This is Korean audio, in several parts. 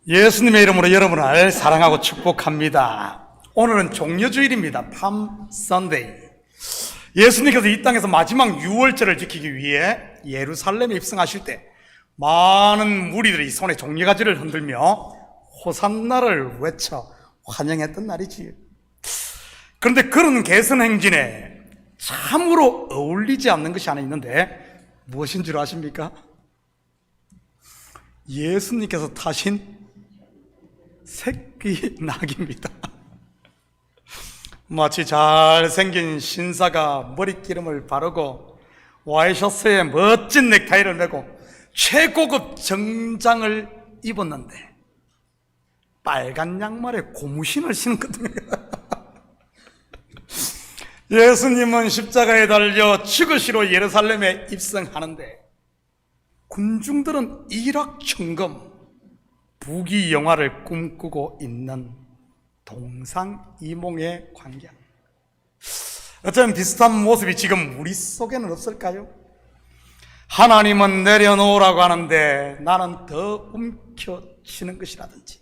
예수님의 이름으로 여러분을 사랑하고 축복합니다. 오늘은 종려주일입니다. 팜 선데이. 예수님께서 이 땅에서 마지막 유월절을 지키기 위해 예루살렘에 입성하실 때 많은 무리들이 손에 종려가지를 흔들며 호산나를 외쳐 환영했던 날이지요. 그런데 그런 개선행진에 참으로 어울리지 않는 것이 하나 있는데 무엇인 줄 아십니까? 예수님께서 타신 새끼 낙입니다. 마치 잘생긴 신사가 머리기름을 바르고 와이셔츠에 멋진 넥타이를 메고 최고급 정장을 입었는데 빨간 양말에 고무신을 신었거든요. 예수님은 십자가에 달려 죽으시러 예루살렘에 입성하는데 군중들은 일확천금 부귀영화를 꿈꾸고 있는 동상이몽의 광경. 어쩌면 비슷한 모습이 지금 우리 속에는 없을까요? 하나님은 내려놓으라고 하는데 나는 더 움켜쥐는 것이라든지,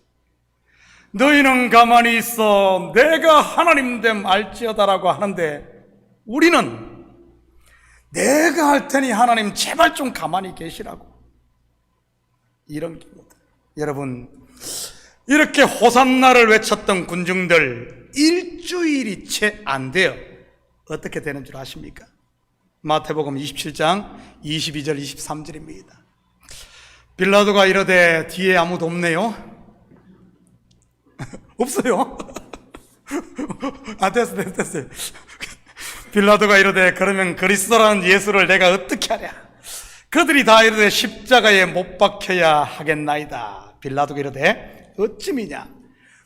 너희는 가만히 있어 내가 하나님 됨 알지어다라고 하는데 우리는 내가 할 테니 하나님 제발 좀 가만히 계시라고, 이런 겁니다. 여러분, 이렇게 호산나를 외쳤던 군중들 일주일이 채 안 돼요. 어떻게 되는 줄 아십니까? 마태복음 27장 22절 23절입니다. 빌라도가 이르되 뒤에 아무도 없네요. 없어요. 됐어요. 빌라도가 이르되 그러면 그리스도라는 예수를 내가 어떻게 하랴? 그들이 다 이르되 십자가에 못 박혀야 하겠나이다. 빌라도가 이르되 어찌미냐?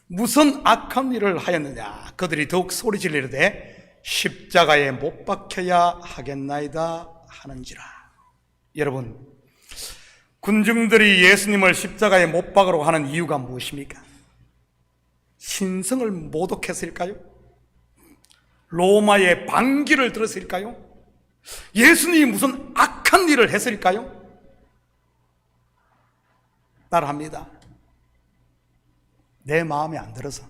무슨 악한 일을 하였느냐? 그들이 더욱 소리질러 이르되 십자가에 못 박혀야 하겠나이다 하는지라. 여러분, 군중들이 예수님을 십자가에 못 박으라고 하는 이유가 무엇입니까? 신성을 모독했을까요? 로마의 반기를 들었을까요? 예수님이 무슨 악한 일을 했을까요? 따라합니다. 내 마음에 안 들어서.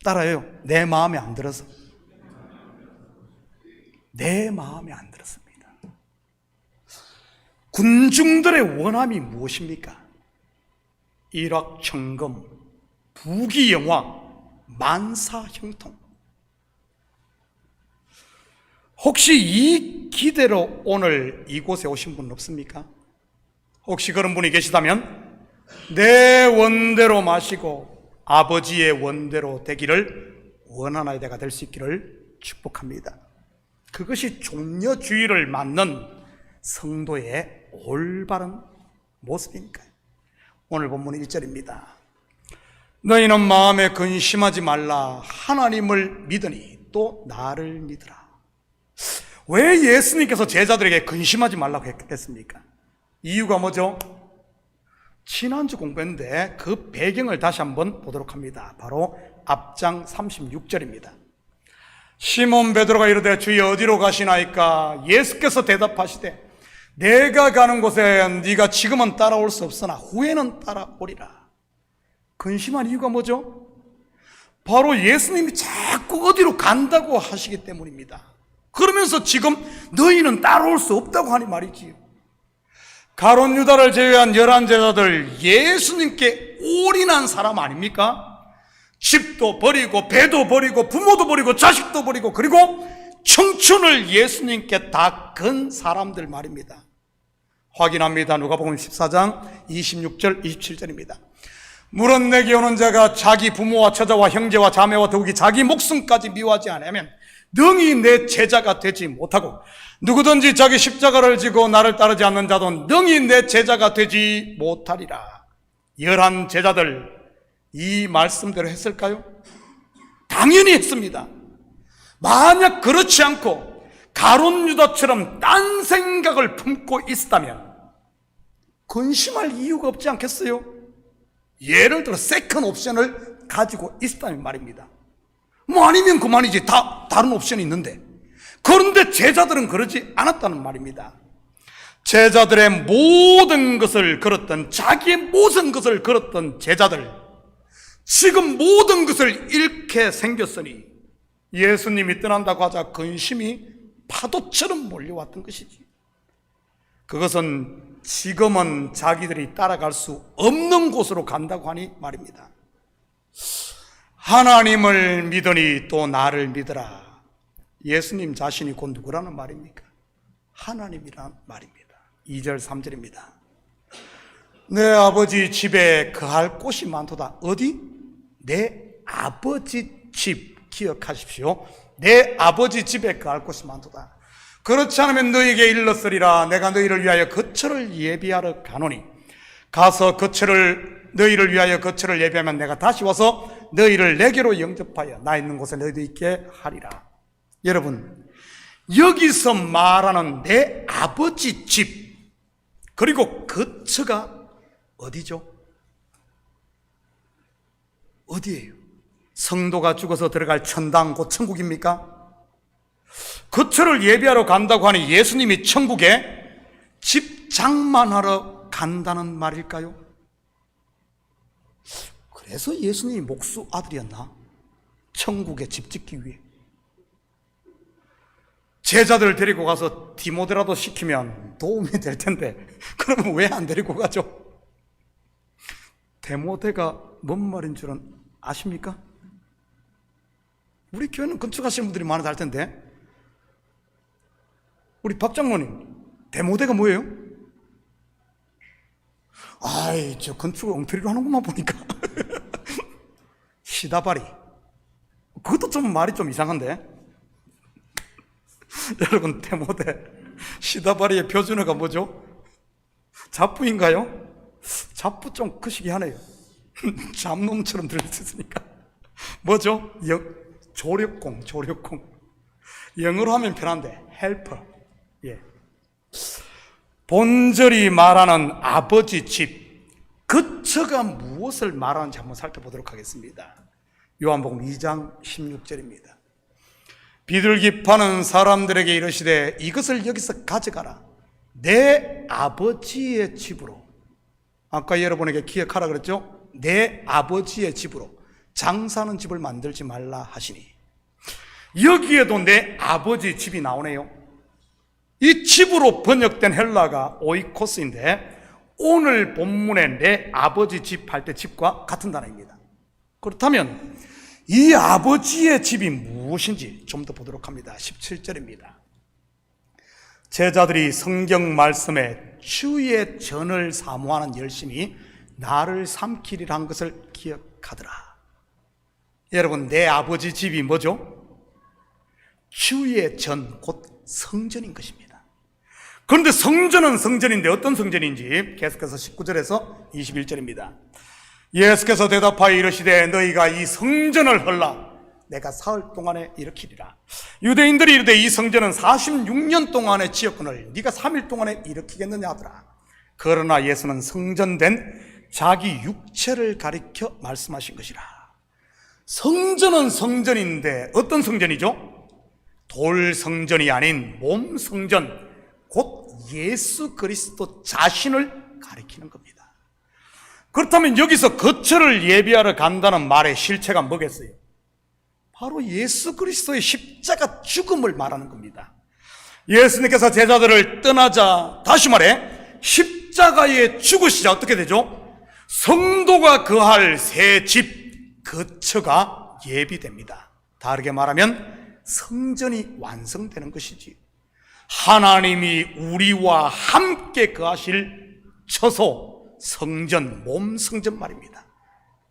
따라해요. 내 마음에 안 들어서. 내 마음에 안 들었습니다. 군중들의 원함이 무엇입니까? 일확천금, 부귀영화, 만사형통. 혹시 이 기대로 오늘 이곳에 오신 분 없습니까? 혹시 그런 분이 계시다면 내 원대로 마시고 아버지의 원대로 되기를 원하나이다가 될 수 있기를 축복합니다. 그것이 종려주의를 맞는 성도의 올바른 모습이니까요. 오늘 본문 1절입니다. 너희는 마음에 근심하지 말라. 하나님을 믿으니 또 나를 믿으라. 왜 예수님께서 제자들에게 근심하지 말라고 했겠습니까? 이유가 뭐죠? 지난주 공부했는데 그 배경을 다시 한번 보도록 합니다. 바로 앞장 36절입니다. 시몬 베드로가 이르되 주여 어디로 가시나이까? 예수께서 대답하시되 내가 가는 곳에 네가 지금은 따라올 수 없으나 후에는 따라오리라. 근심한 이유가 뭐죠? 바로 예수님이 자꾸 어디로 간다고 하시기 때문입니다. 그러면서 지금 너희는 따라올 수 없다고 하니 말이지요. 가룟 유다를 제외한 11제자들 예수님께 올인한 사람 아닙니까? 집도 버리고 배도 버리고 부모도 버리고 자식도 버리고 그리고 청춘을 예수님께 다 건 사람들 말입니다. 확인합니다. 누가복음 14장 26절 27절입니다. 물은 내게 오는 자가 자기 부모와 처자와 형제와 자매와 더욱이 자기 목숨까지 미워하지 않으면 능히 내 제자가 되지 못하고 누구든지 자기 십자가를 지고 나를 따르지 않는 자도 능히 내 제자가 되지 못하리라. 11제자들 이 말씀대로 했을까요? 당연히 했습니다. 만약 그렇지 않고 가룟 유다처럼 딴 생각을 품고 있었다면 근심할 이유가 없지 않겠어요? 예를 들어 세컨 옵션을 가지고 있었다면 말입니다. 뭐 아니면 그만이지. 다른 옵션이 있는데. 그런데 제자들은 그러지 않았다는 말입니다. 제자들의 모든 것을 걸었던, 자기의 모든 것을 걸었던 제자들, 지금 모든 것을 잃게 생겼으니 예수님이 떠난다고 하자 근심이 파도처럼 몰려왔던 것이지. 그것은 지금은 자기들이 따라갈 수 없는 곳으로 간다고 하니 말입니다. 하나님을 믿으니 또 나를 믿으라. 예수님 자신이 곧 누구라는 말입니까? 하나님이란 말입니다. 2절 3절입니다. 내 아버지 집에 거할 곳이 많도다. 어디? 내 아버지 집. 기억하십시오. 내 아버지 집에 거할 곳이 많도다. 그렇지 않으면 너희에게 일렀으리라. 내가 너희를 위하여 거처를 예비하러 가노니 가서 너희를 위하여 거처를 예비하면 내가 다시 와서 너희를 내게로 영접하여 나 있는 곳에 너희도 있게 하리라. 여러분, 여기서 말하는 내 아버지 집, 그리고 거처가 어디죠? 어디예요? 성도가 죽어서 들어갈 천당, 곧 천국입니까? 거처를 예비하러 간다고 하니 예수님이 천국에 집 장만하러 간다는 말일까요? 그래서 예수님이 목수 아들이었나? 천국에 집 짓기 위해. 제자들 데리고 가서 디모데라도 시키면 도움이 될 텐데 그러면 왜 안 데리고 가죠? 디모데가 뭔 말인 줄은 아십니까? 우리 교회는 건축하시는 분들이 많아서 알 텐데, 우리 박 장로님, 디모데가 뭐예요? 아이, 저 건축을 엉터리로 하는구만 보니까. 시다바리. 그것도 좀 말이 좀 이상한데. 여러분, 디모데, 시다바리의 표준어가 뭐죠? 잡부인가요? 잡부 좀 크시게 하네요. 잡놈처럼 들릴 수 있으니까. 뭐죠? 조력공. 영어로 하면 편한데, 헬퍼. 예. 본절이 말하는 아버지 집, 거처가 무엇을 말하는지 한번 살펴보도록 하겠습니다. 요한복음 2장 16절입니다. 비둘기 파는 사람들에게 이르시되 이것을 여기서 가져가라. 내 아버지의 집으로. 아까 여러분에게 기억하라 그랬죠? 내 아버지의 집으로. 장사하는 집을 만들지 말라 하시니. 여기에도 내 아버지 집이 나오네요. 이 집으로 번역된 헬라가 오이코스인데 오늘 본문에 내 아버지 집 할 때 집과 같은 단어입니다. 그렇다면 이 아버지의 집이 무엇인지 좀 더 보도록 합니다. 17절입니다. 제자들이 성경 말씀에 주의 전을 사모하는 열심이 나를 삼키리라 한 것을 기억하더라. 여러분, 내 아버지 집이 뭐죠? 주의 전, 곧 성전인 것입니다. 그런데 성전은 성전인데 어떤 성전인지 계속해서 19절에서 21절입니다. 예수께서 대답하여 이르시되 너희가 이 성전을 헐라. 내가 사흘 동안에 일으키리라. 유대인들이 이르되 이 성전은 46년 동안에 지었거늘 네가 3일 동안에 일으키겠느냐 하더라. 그러나 예수는 성전된 자기 육체를 가리켜 말씀하신 것이라. 성전은 성전인데 어떤 성전이죠? 돌 성전이 아닌 몸 성전, 곧 예수 그리스도 자신을 가리키는 겁니다. 그렇다면 여기서 거처를 예비하러 간다는 말의 실체가 뭐겠어요? 바로 예수 그리스도의 십자가 죽음을 말하는 겁니다. 예수님께서 제자들을 떠나자, 다시 말해 십자가에 죽으시자 어떻게 되죠? 성도가 거할 새 집, 거처가 예비됩니다. 다르게 말하면 성전이 완성되는 것이지. 하나님이 우리와 함께 거하실 처소, 성전, 몸 성전 말입니다.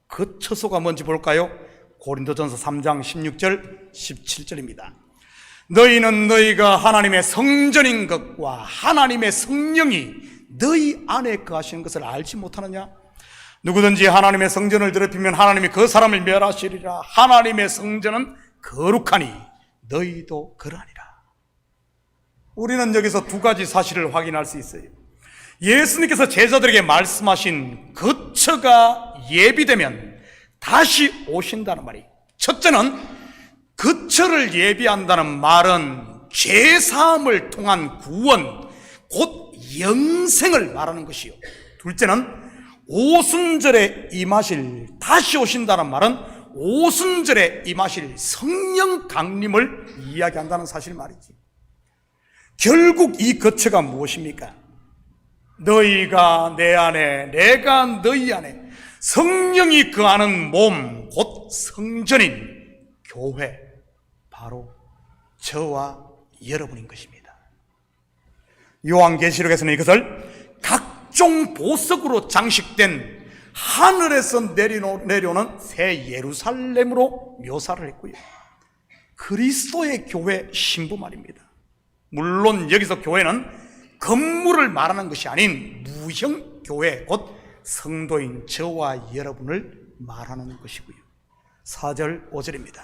그 처소가 뭔지 볼까요? 고린도전서 3장 16절 17절입니다. 너희는 너희가 하나님의 성전인 것과 하나님의 성령이 너희 안에 거하시는 것을 알지 못하느냐? 누구든지 하나님의 성전을 더럽히면 하나님이 그 사람을 멸하시리라. 하나님의 성전은 거룩하니 너희도 그러하니라. 우리는 여기서 두 가지 사실을 확인할 수 있어요. 예수님께서 제자들에게 말씀하신 거처가 예비되면 다시 오신다는 말이, 첫째는 거처를 예비한다는 말은 죄사함을 통한 구원, 곧 영생을 말하는 것이요, 둘째는 오순절에 임하실, 다시 오신다는 말은 오순절에 임하실 성령 강림을 이야기한다는 사실 말이지. 결국 이 거처가 무엇입니까? 너희가 내 안에, 내가 너희 안에, 성령이 거하는 몸, 곧 성전인 교회, 바로 저와 여러분인 것입니다. 요한계시록에서는 이것을 각종 보석으로 장식된 하늘에서 내려오는 새 예루살렘으로 묘사를 했고요, 그리스도의 교회 신부 말입니다. 물론 여기서 교회는 건물을 말하는 것이 아닌 무형 교회, 곧 성도인 저와 여러분을 말하는 것이고요. 4절 5절입니다.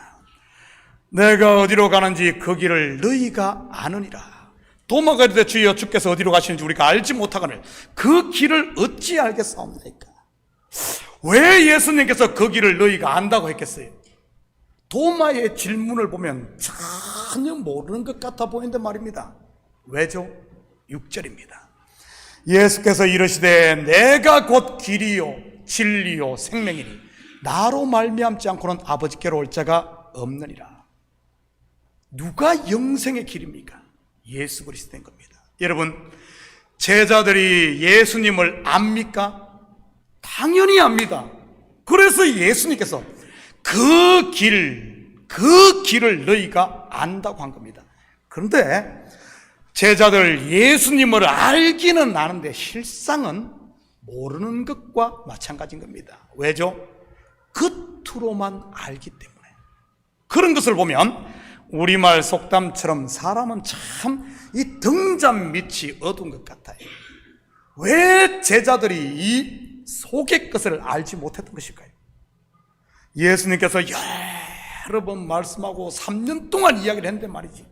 내가 어디로 가는지 그 길을 너희가 아느니라. 도마가 이르되 주여 주께서 어디로 가시는지 우리가 알지 못하거늘 그 길을 어찌 알겠사옵나이까. 왜 예수님께서 그 길을 너희가 안다고 했겠어요? 도마의 질문을 보면 전혀 모르는 것 같아 보이는데 말입니다. 왜죠? 6절입니다. 예수께서 이르시되 내가 곧 길이요 진리요 생명이니 나로 말미암지 않고는 아버지께로 올 자가 없느니라. 누가 영생의 길입니까? 예수 그리스도인 겁니다. 여러분, 제자들이 예수님을 압니까? 당연히 압니다. 그래서 예수님께서 그 길을 너희가 안다고 한 겁니다. 그런데 제자들 예수님을 알기는 아는데 실상은 모르는 것과 마찬가지인 겁니다. 왜죠? 겉으로만 알기 때문에. 그런 것을 보면 우리말 속담처럼 사람은 참 이 등잔 밑이 어두운 것 같아요. 왜 제자들이 이 속의 것을 알지 못했던 것일까요? 예수님께서 여러 번 말씀하고 3년 동안 이야기를 했는데 말이지,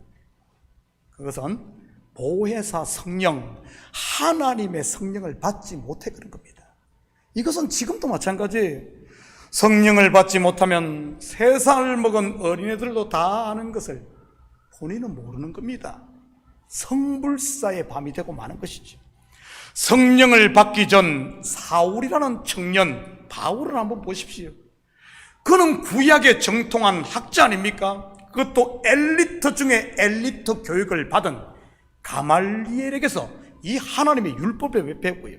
그것은 보혜사 성령, 하나님의 성령을 받지 못해 그런 겁니다. 이것은 지금도 마찬가지예요. 성령을 받지 못하면 3살 먹은 어린애들도 다 아는 것을 본인은 모르는 겁니다. 성불사의 밤이 되고 마는 것이죠. 성령을 받기 전 사울이라는 청년 바울을 한번 보십시오. 그는 구약에 정통한 학자 아닙니까? 그것도 엘리트 중에 엘리트 교육을 받은 가말리엘에게서 이 하나님의 율법을 배웠고요,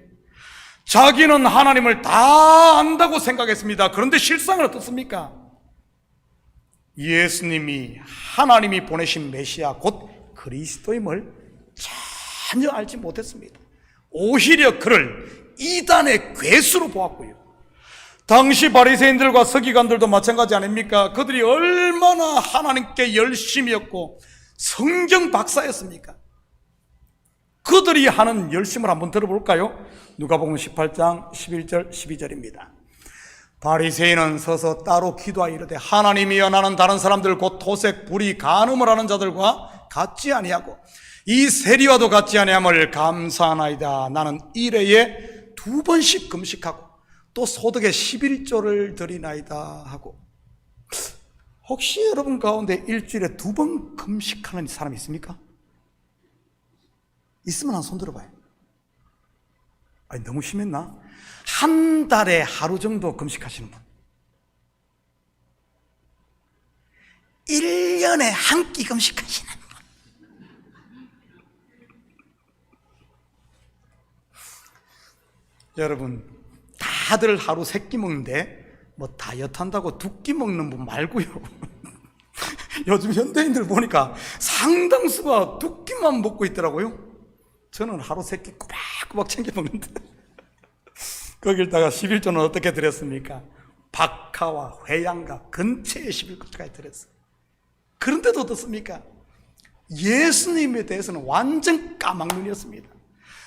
자기는 하나님을 다 안다고 생각했습니다. 그런데 실상은 어떻습니까? 예수님이 하나님이 보내신 메시아 곧 그리스도임을 전혀 알지 못했습니다. 오히려 그를 이단의 괴수로 보았고요, 당시 바리새인들과 서기관들도 마찬가지 아닙니까? 그들이 얼마나 하나님께 열심이었고 성경 박사였습니까? 그들이 하는 열심을 한번 들어볼까요? 누가복음 18장 11절 12절입니다. 바리새인은 서서 따로 기도하여 이르되 하나님이여 나는 다른 사람들 곧 토색, 불의, 간음을 하는 자들과 같지 아니하고 이 세리와도 같지 아니함을 감사하나이다. 나는 일회에 2번씩 금식하고 또 소득의 11조를 드리나이다 하고. 혹시 여러분 가운데 일주일에 2번 금식하는 사람이 있습니까? 있으면 한 손 들어봐요. 아니, 너무 심했나? 한 달에 하루 정도 금식하시는 분, 1년에 한 끼 금식하시는 분, 여러분 다들 하루 3끼 먹는데 뭐 다이어트 한다고 2끼 먹는 분 말고요. 요즘 현대인들 보니까 상당수가 2끼만 먹고 있더라고요. 저는 하루 3끼 꼬박꼬박 챙겨 먹는데 거기다가 11조는 어떻게 드렸습니까? 박하와 회양과 근처의 11조까지 드렸어요. 그런데도 어떻습니까? 예수님에 대해서는 완전 까막눈이었습니다.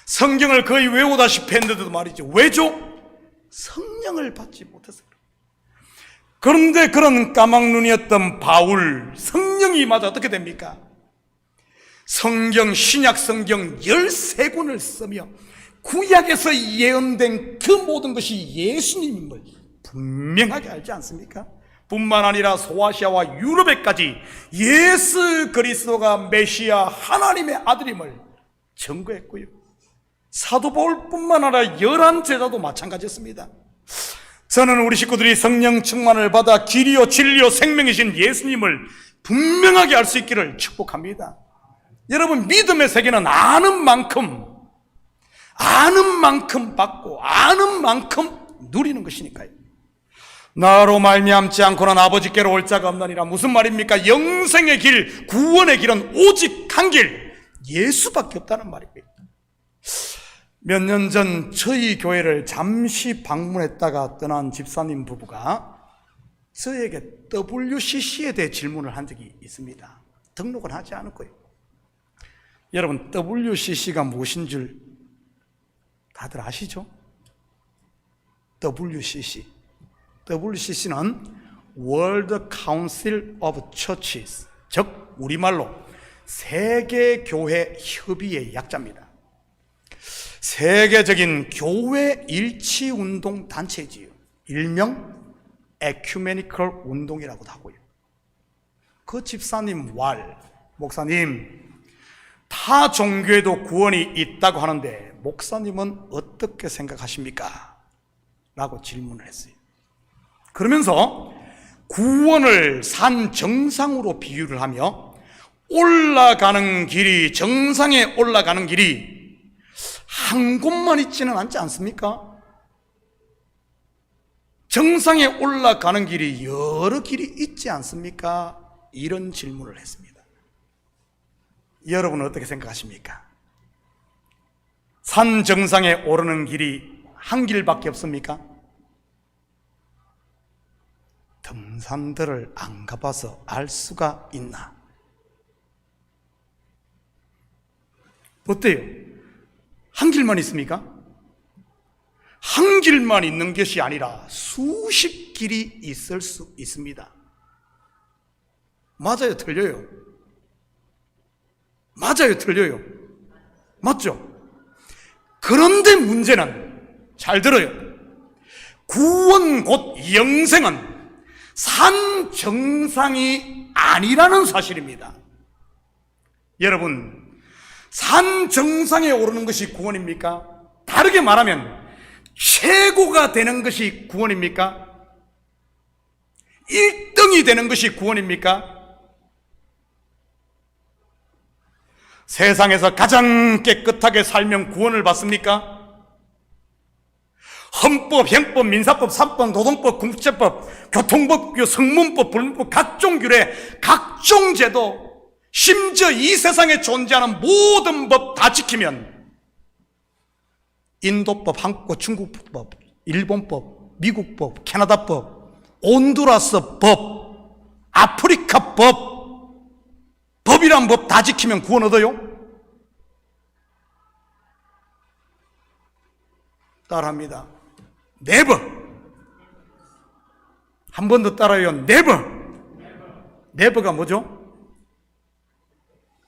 성경을 거의 외우다시피 했는데도 말이죠. 왜죠? 성령을 받지 못했어요. 그런데 그런 까막눈이었던 바울, 성령이 임하자 어떻게 됩니까? 성경, 신약 성경 13권을 쓰며 구약에서 예언된 그 모든 것이 예수님임을 분명하게 알지 않습니까? 뿐만 아니라 소아시아와 유럽에까지 예수 그리스도가 메시아 하나님의 아들임을 증거했고요, 사도 바울뿐만 아니라 11제자도 마찬가지였습니다. 저는 우리 식구들이 성령 충만을 받아 길이요 진리요 생명이신 예수님을 분명하게 알 수 있기를 축복합니다. 여러분, 믿음의 세계는 아는 만큼 받고 아는 만큼 누리는 것이니까요. 나로 말미암지 않고는 아버지께로 올 자가 없느니라. 무슨 말입니까? 영생의 길, 구원의 길은 오직 한 길, 예수밖에 없다는 말입니다. 몇 년 전 저희 교회를 잠시 방문했다가 떠난 집사님 부부가 저에게 WCC에 대해 질문을 한 적이 있습니다. 등록은 하지 않을 거예요. 여러분, WCC가 무엇인 줄 다들 아시죠? WCC는 World Council of Churches, 즉 우리말로 세계교회 협의회 약자입니다. 세계적인 교회 일치운동 단체지요. 일명 에큐메니컬 운동이라고도 하고요. 그 집사님 목사님, 타 종교에도 구원이 있다고 하는데 목사님은 어떻게 생각하십니까? 라고 질문을 했어요. 그러면서 구원을 산 정상으로 비유를 하며 올라가는 길이, 정상에 올라가는 길이 한 곳만 있지는 않지 않습니까? 정상에 올라가는 길이 여러 길이 있지 않습니까? 이런 질문을 했습니다. 여러분은 어떻게 생각하십니까? 산 정상에 오르는 길이 한 길밖에 없습니까? 등산들을 안 가봐서 알 수가 있나? 어때요? 한 길만 있습니까? 한 길만 있는 것이 아니라 수십 길이 있을 수 있습니다. 맞아요, 틀려요? 맞아요, 틀려요? 맞죠? 그런데 문제는, 잘 들어요, 구원 곧 영생은 산 정상이 아니라는 사실입니다. 여러분, 산 정상에 오르는 것이 구원입니까? 다르게 말하면 최고가 되는 것이 구원입니까? 1등이 되는 것이 구원입니까? 세상에서 가장 깨끗하게 살면 구원을 받습니까? 헌법, 형법, 민사법, 산법, 노동법, 국제법, 교통법, 성문법, 불문법, 각종 규례, 각종 제도, 심지어 이 세상에 존재하는 모든 법 다 지키면 인도법, 한국법, 중국법, 일본법, 미국법, 캐나다법, 온두라스 법, 아프리카 법이란 법 다 지키면 구원 얻어요? 따라합니다. 네버. 한 번 더 따라해요. 네버. 네버가 뭐죠?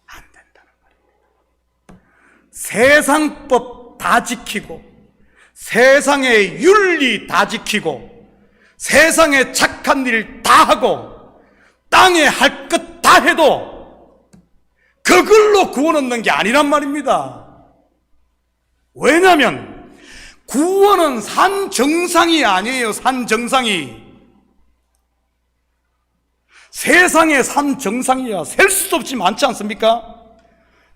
안 된다는 말입니다. 세상법 다 지키고, 세상의 윤리 다 지키고, 세상에 착한 일 다 하고, 땅에 할 것 다 해도 그걸로 구원 얻는 게 아니란 말입니다. 왜냐하면 구원은 산 정상이 아니에요. 산 정상이. 세상에 산 정상이야 셀 수도 없이 많지 않습니까?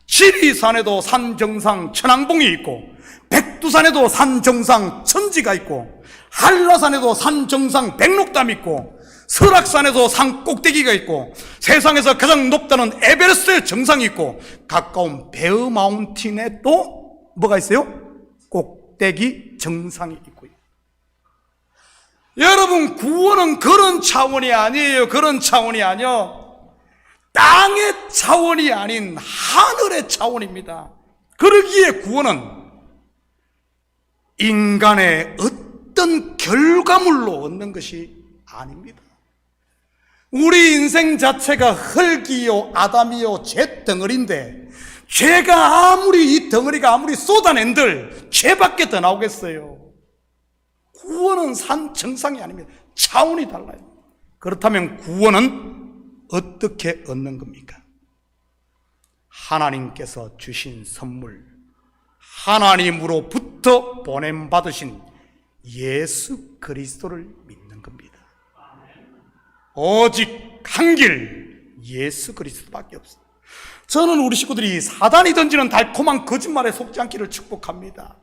지리산에도 산 정상 천왕봉이 있고, 백두산에도 산 정상 천지가 있고, 한라산에도 산 정상 백록담이 있고, 설악산에도 산 꼭대기가 있고, 세상에서 가장 높다는 에베레스트의 정상이 있고, 가까운 베어 마운틴에 또 뭐가 있어요? 꼭대기 정상이 있고요. 여러분, 구원은 그런 차원이 아니에요. 그런 차원이 아니요, 땅의 차원이 아닌 하늘의 차원입니다. 그러기에 구원은 인간의 어떤 결과물로 얻는 것이 아닙니다. 우리 인생 자체가 흙이요 아담이요 죄 덩어리인데, 죄가 아무리, 이 덩어리가 아무리 쏟아낸들 죄밖에 더 나오겠어요. 구원은 산 정상이 아닙니다. 차원이 달라요. 그렇다면 구원은 어떻게 얻는 겁니까? 하나님께서 주신 선물, 하나님으로부터 보냄받으신 예수 그리스도를 믿는 겁니다. 오직 한 길, 예수 그리스도밖에 없어요. 저는 우리 식구들이 사단이 던지는 달콤한 거짓말에 속지 않기를 축복합니다.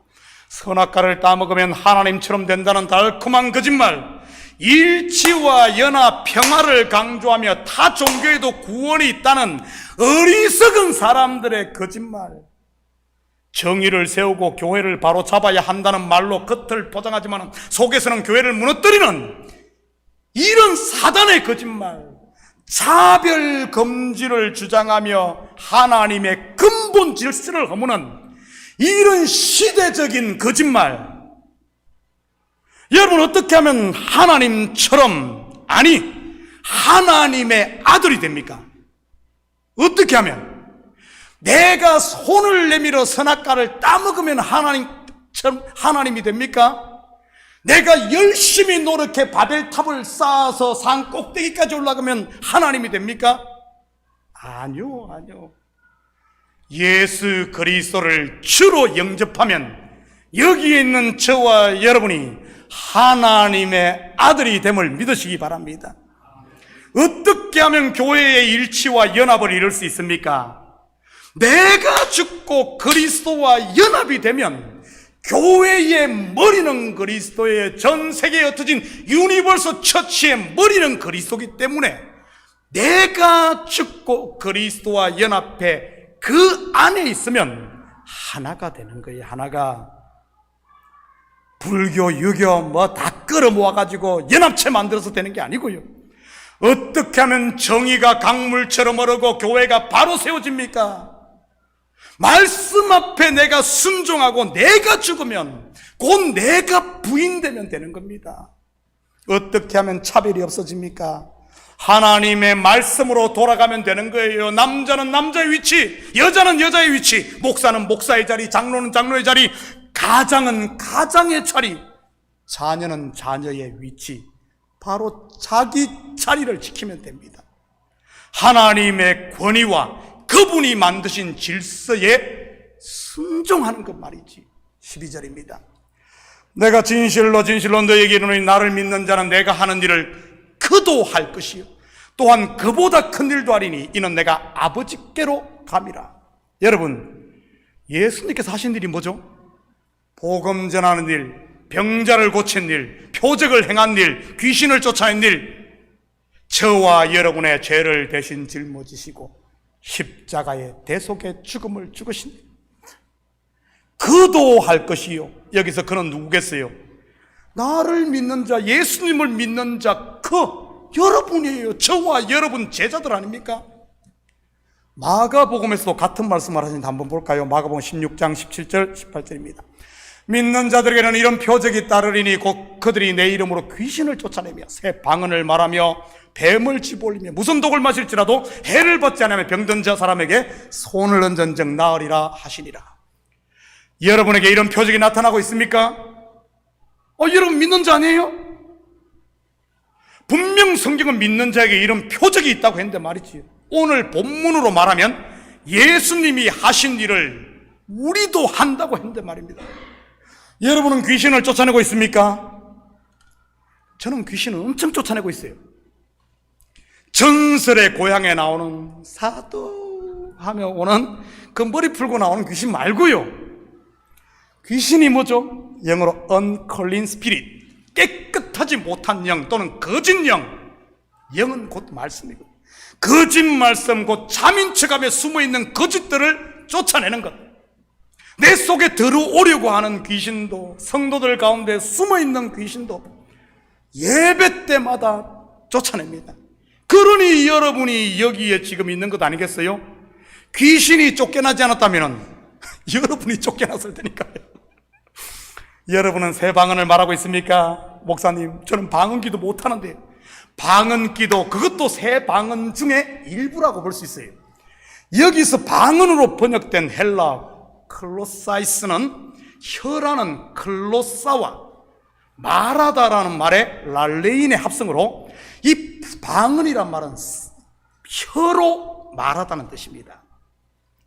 선악과를 따먹으면 하나님처럼 된다는 달콤한 거짓말, 일치와 연합, 평화를 강조하며 타 종교에도 구원이 있다는 어리석은 사람들의 거짓말, 정의를 세우고 교회를 바로 잡아야 한다는 말로 겉을 포장하지만 속에서는 교회를 무너뜨리는 이런 사단의 거짓말, 차별 금지를 주장하며 하나님의 근본 질서를 허무는 이런 시대적인 거짓말, 여러분 어떻게 하면 하나님처럼, 아니 하나님의 아들이 됩니까? 어떻게 하면? 내가 손을 내밀어 선악과를 따먹으면 하나님이 됩니까? 내가 열심히 노력해 바벨탑을 쌓아서 산 꼭대기까지 올라가면 하나님이 됩니까? 아니요. 예수 그리스도를 주로 영접하면 여기에 있는 저와 여러분이 하나님의 아들이 됨을 믿으시기 바랍니다. 어떻게 하면 교회의 일치와 연합을 이룰 수 있습니까? 내가 죽고 그리스도와 연합이 되면 교회의 머리는 그리스도의, 전 세계에 흩어진 유니버스 처치의 머리는 그리스도이기 때문에 내가 죽고 그리스도와 연합해 그 안에 있으면 하나가 되는 거예요. 하나가. 불교, 유교 뭐 다 끌어모아가지고 연합체 만들어서 되는 게 아니고요. 어떻게 하면 정의가 강물처럼 흐르고 교회가 바로 세워집니까? 말씀 앞에 내가 순종하고 내가 죽으면 곧 내가 부인되면 되는 겁니다. 어떻게 하면 차별이 없어집니까? 하나님의 말씀으로 돌아가면 되는 거예요. 남자는 남자의 위치, 여자는 여자의 위치, 목사는 목사의 자리, 장로는 장로의 자리, 가장은 가장의 자리, 자녀는 자녀의 위치, 바로 자기 자리를 지키면 됩니다. 하나님의 권위와 그분이 만드신 질서에 순종하는 것 말이지. 12절입니다. 내가 진실로 너에게 이르노니 나를 믿는 자는 내가 하는 일을 그도 할 것이요 또한 그보다 큰 일도 하리니 이는 내가 아버지께로 감이라. 여러분, 예수님께서 하신 일이 뭐죠? 복음 전하는 일, 병자를 고친 일, 표적을 행한 일, 귀신을 쫓아낸 일, 저와 여러분의 죄를 대신 짊어지시고 십자가의 대속의 죽음을 죽으신 일, 그도 할 것이요. 여기서 그는 누구겠어요? 나를 믿는 자, 예수님을 믿는 자, 여러분이에요. 저와 여러분 제자들 아닙니까? 마가복음에서도 같은 말씀을 하시는데 한번 볼까요? 마가복음 16장 17절 18절입니다. 믿는 자들에게는 이런 표적이 따르리니 곧 그들이 내 이름으로 귀신을 쫓아내며 새 방언을 말하며 뱀을 집어올리며 무슨 독을 마실지라도 해를 받지 않으면 병든 자 사람에게 손을 얹은 즉 나으리라 하시니라. 여러분에게 이런 표적이 나타나고 있습니까? 여러분 믿는 자 아니에요? 분명 성경은 믿는 자에게 이런 표적이 있다고 했는데 말이지, 오늘 본문으로 말하면 예수님이 하신 일을 우리도 한다고 했는데 말입니다. 여러분은 귀신을 쫓아내고 있습니까? 저는 귀신을 엄청 쫓아내고 있어요. 전설의 고향에 나오는 사도하며 오는 그 머리 풀고 나오는 귀신 말고요. 귀신이 뭐죠? 영어로 unclean spirit, 깨끗하지 못한 영 또는 거짓 영. 영은 곧 말씀이고 거짓 말씀, 곧 잠인 척하며 숨어있는 거짓들을 쫓아내는 것. 내 속에 들어오려고 하는 귀신도, 성도들 가운데 숨어있는 귀신도 예배 때마다 쫓아냅니다. 그러니 여러분이 여기에 지금 있는 것 아니겠어요? 귀신이 쫓겨나지 않았다면 여러분이 쫓겨났을 테니까요. 여러분은 새 방언을 말하고 있습니까? 목사님, 저는 방언기도 못하는데. 방언기도, 그것도 새 방언 중에 일부라고 볼 수 있어요. 여기서 방언으로 번역된 헬라 클로사이스는 혀라는 클로사와 말하다라는 말의 랄레인의 합성으로 이 방언이란 말은 혀로 말하다는 뜻입니다.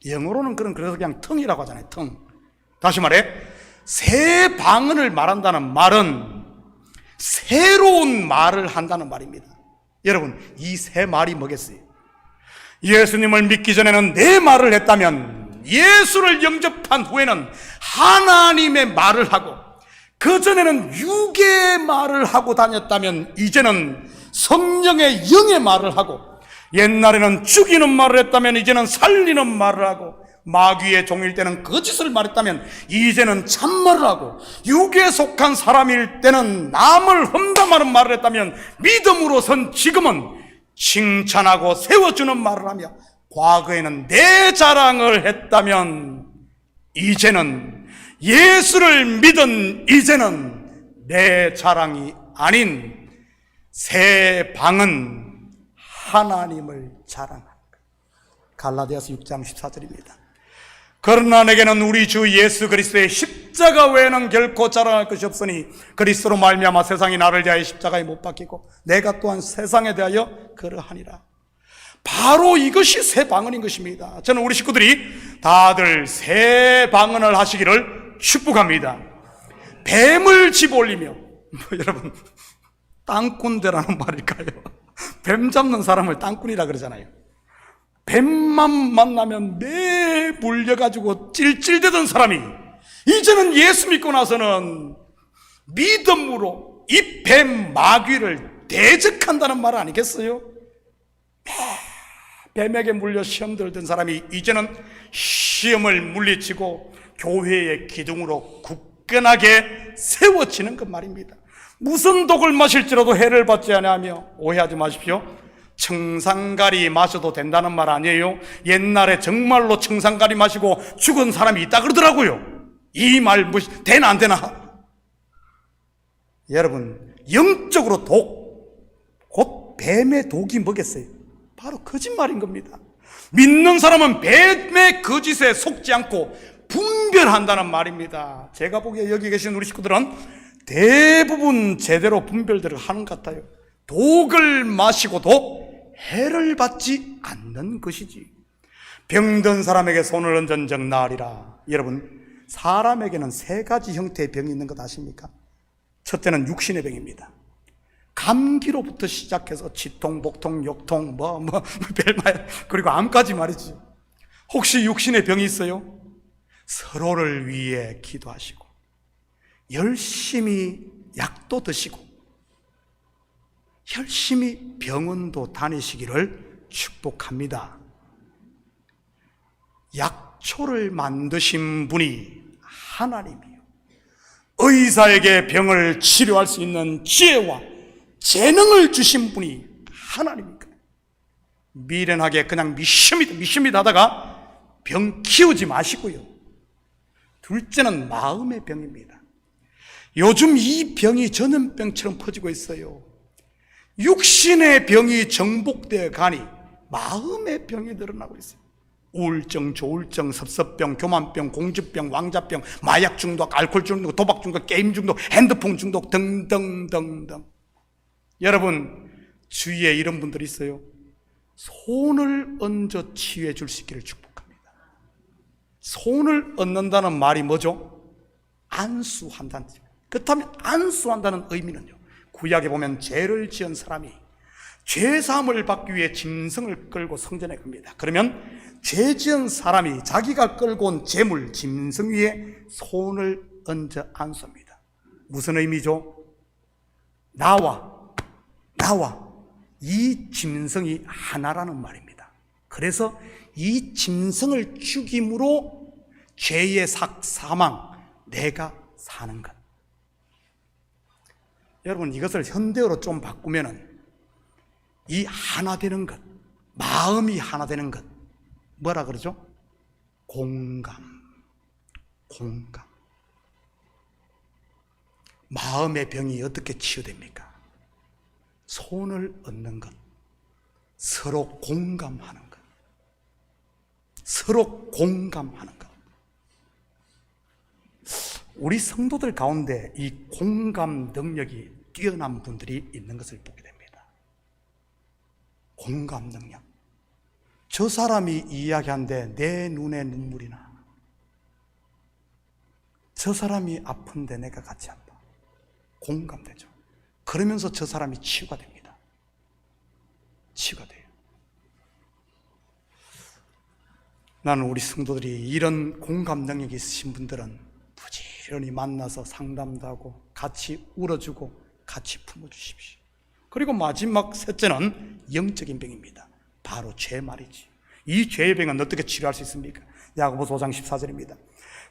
영어로는 그래서 그냥 텅이라고 하잖아요. 다시 말해, 새 방언을 말한다는 말은 새로운 말을 한다는 말입니다. 여러분, 이 새 말이 뭐겠어요? 예수님을 믿기 전에는 내 말을 했다면, 예수를 영접한 후에는 하나님의 말을 하고, 그 전에는 육의 말을 하고 다녔다면 이제는 성령의 영의 말을 하고, 옛날에는 죽이는 말을 했다면 이제는 살리는 말을 하고, 마귀의 종일 때는 거짓을 말했다면 이제는 참말을 하고, 육에 속한 사람일 때는 남을 험담하는 말을 했다면 믿음으로선 지금은 칭찬하고 세워주는 말을 하며, 과거에는 내 자랑을 했다면 이제는 예수를 믿은 이제는 내 자랑이 아닌 새 방은 하나님을 자랑하는 것. 갈라디아서 6장 14절입니다. 그러나 내게는 우리 주 예수 그리스도의 십자가 외에는 결코 자랑할 것이 없으니 그리스도로 말미암아 세상이 나를 대하여 십자가에 못 박히고 내가 또한 세상에 대하여 그러하니라. 바로 이것이 새 방언인 것입니다. 저는 우리 식구들이 다들 새 방언을 하시기를 축복합니다. 뱀을 집어올리며, 여러분, 땅꾼대라는 말일까요? 뱀 잡는 사람을 땅꾼이라 그러잖아요. 뱀만 만나면 매 물려가지고 찔찔대던 사람이 이제는 예수 믿고 나서는 믿음으로 이 뱀 마귀를 대적한다는 말 아니겠어요? 뱀에게 물려 시험 들던 사람이 이제는 시험을 물리치고 교회의 기둥으로 굳건하게 세워지는 그 말입니다. 무슨 독을 마실지라도 해를 받지 아니하며, 오해하지 마십시오. 청산가리 마셔도 된다는 말 아니에요. 옛날에 정말로 청산가리 마시고 죽은 사람이 있다 그러더라고요. 이 말 되나 안 되나? 여러분, 영적으로 곧 뱀의 독이 뭐겠어요? 바로 거짓말인 겁니다. 믿는 사람은 뱀의 거짓에 속지 않고 분별한다는 말입니다. 제가 보기에 여기 계신 우리 식구들은 대부분 제대로 분별들을 하는 것 같아요. 독을 마시고도 해를 받지 않는 것이지. 병든 사람에게 손을 얹은 적 나으리라. 여러분, 사람에게는 세 가지 형태의 병이 있는 것 아십니까? 첫째는 육신의 병입니다. 감기로부터 시작해서 치통, 복통, 욕통, 별말, 그리고 암까지 말이지. 혹시 육신의 병이 있어요? 서로를 위해 기도하시고 열심히 약도 드시고 열심히 병원도 다니시기를 축복합니다. 약초를 만드신 분이 하나님이요, 의사에게 병을 치료할 수 있는 지혜와 재능을 주신 분이 하나님입니까? 미련하게 그냥 미심이 하다가 병 키우지 마시고요. 둘째는 마음의 병입니다. 요즘 이 병이 전염병처럼 퍼지고 있어요. 육신의 병이 정복되어 가니 마음의 병이 늘어나고 있어요. 우울증, 조울증, 섭섭병, 교만병, 공주병, 왕자병, 마약 중독, 알코올 중독, 도박 중독, 게임 중독, 핸드폰 중독 등등등등. 여러분, 주위에 이런 분들이 있어요. 손을 얹어 치유해 줄 수 있기를 축복합니다. 손을 얹는다는 말이 뭐죠? 안수한다는 뜻입니다. 그렇다면 안수한다는 의미는요, 구약에 보면 죄를 지은 사람이 죄사함을 받기 위해 짐승을 끌고 성전에 갑니다. 그러면 죄 지은 사람이 자기가 끌고 온 재물, 짐승 위에 손을 얹어 안수합니다. 무슨 의미죠? 나와 이 짐승이 하나라는 말입니다. 그래서 이 짐승을 죽임으로 죄의 사망, 내가 사는 것. 여러분, 이것을 현대어로 좀 바꾸면은 이 하나 되는 것, 마음이 하나 되는 것, 뭐라 그러죠? 공감. 마음의 병이 어떻게 치유됩니까? 손을 얹는 것, 서로 공감하는 것, 우리 성도들 가운데 이 공감 능력이 뛰어난 분들이 있는 것을 보게 됩니다. 공감 능력. 저 사람이 이야기하는데 내 눈에 눈물이 나. 저 사람이 아픈데 내가 같이 한다. 공감되죠. 그러면서 저 사람이 치유가 됩니다. 치유가 돼요. 나는 우리 성도들이 이런 공감 능력이 있으신 분들은 부지런히 만나서 상담도 하고 같이 울어주고 같이 품어주십시오. 그리고 마지막 셋째는 영적인 병입니다. 바로 죄 말이지. 이 죄의 병은 어떻게 치료할 수 있습니까? 야고보서 5장 14절입니다.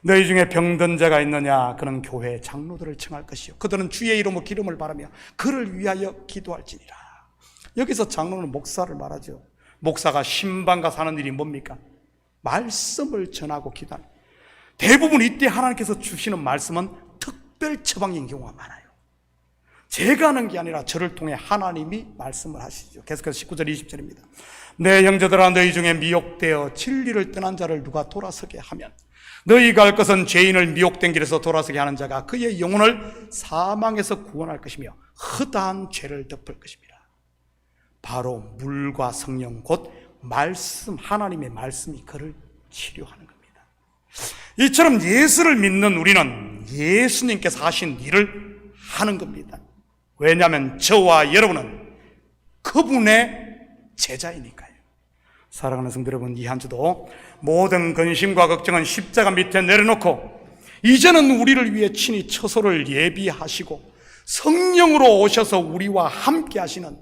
너희 중에 병든 자가 있느냐? 그는 교회 장로들을 청할 것이요 그들은 주의 이름으로 기름을 바르며 그를 위하여 기도할지니라. 여기서 장로는 목사를 말하죠. 목사가 신방과 사는 일이 뭡니까? 말씀을 전하고 기도하는. 대부분 이때 하나님께서 주시는 말씀은 특별 처방인 경우가 많아요. 제가 하는 게 아니라 저를 통해 하나님이 말씀을 하시죠. 계속해서 19절 20절입니다. 내 형제들아, 너희 중에 미혹되어 진리를 떠난 자를 누가 돌아서게 하면 너희가 할 것은 죄인을 미혹된 길에서 돌아서게 하는 자가 그의 영혼을 사망에서 구원할 것이며 허다한 죄를 덮을 것입니다. 바로 물과 성령 곧 말씀, 하나님의 말씀이 그를 치료하는 겁니다. 이처럼 예수를 믿는 우리는 예수님께서 하신 일을 하는 겁니다. 왜냐하면 저와 여러분은 그분의 제자이니까요. 사랑하는 성도 여러분, 이 한 주도 모든 근심과 걱정은 십자가 밑에 내려놓고 이제는 우리를 위해 친히 처소를 예비하시고 성령으로 오셔서 우리와 함께 하시는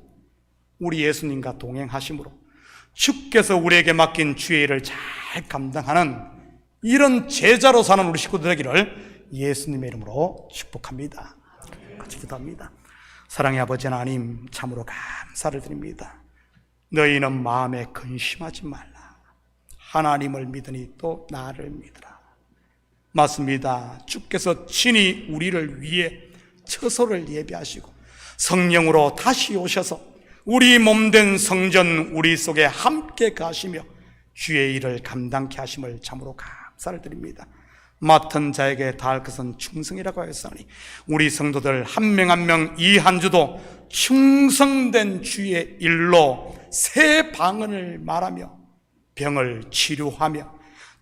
우리 예수님과 동행하심으로 주께서 우리에게 맡긴 주의 일을 잘 감당하는 이런 제자로 사는 우리 식구들 되기를 예수님의 이름으로 축복합니다. 같이 기도합니다. 사랑의 아버지 하나님, 참으로 감사를 드립니다. 너희는 마음에 근심하지 말라. 하나님을 믿으니 또 나를 믿으라. 맞습니다. 주께서 친히 우리를 위해 처소를 예비하시고 성령으로 다시 오셔서 우리 몸된 성전 우리 속에 함께 가시며 주의 일을 감당케 하심을 참으로 감사를 드립니다. 맡은 자에게 다할 것은 충성이라고 하였사니 우리 성도들 한 명 한 명 이 한 주도 충성된 주의 일로 새 방언을 말하며 병을 치료하며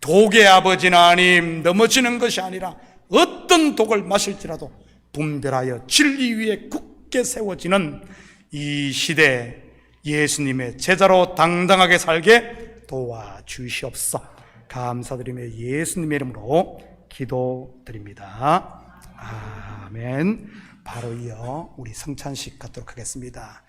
독의 아버지 하나님, 넘어지는 것이 아니라 어떤 독을 마실지라도 분별하여 진리 위에 굳게 세워지는 이 시대 예수님의 제자로 당당하게 살게 도와주시옵소서. 감사드리며 예수님의 이름으로 기도드립니다. 아멘. 바로 이어 우리 성찬식 갖도록 하겠습니다.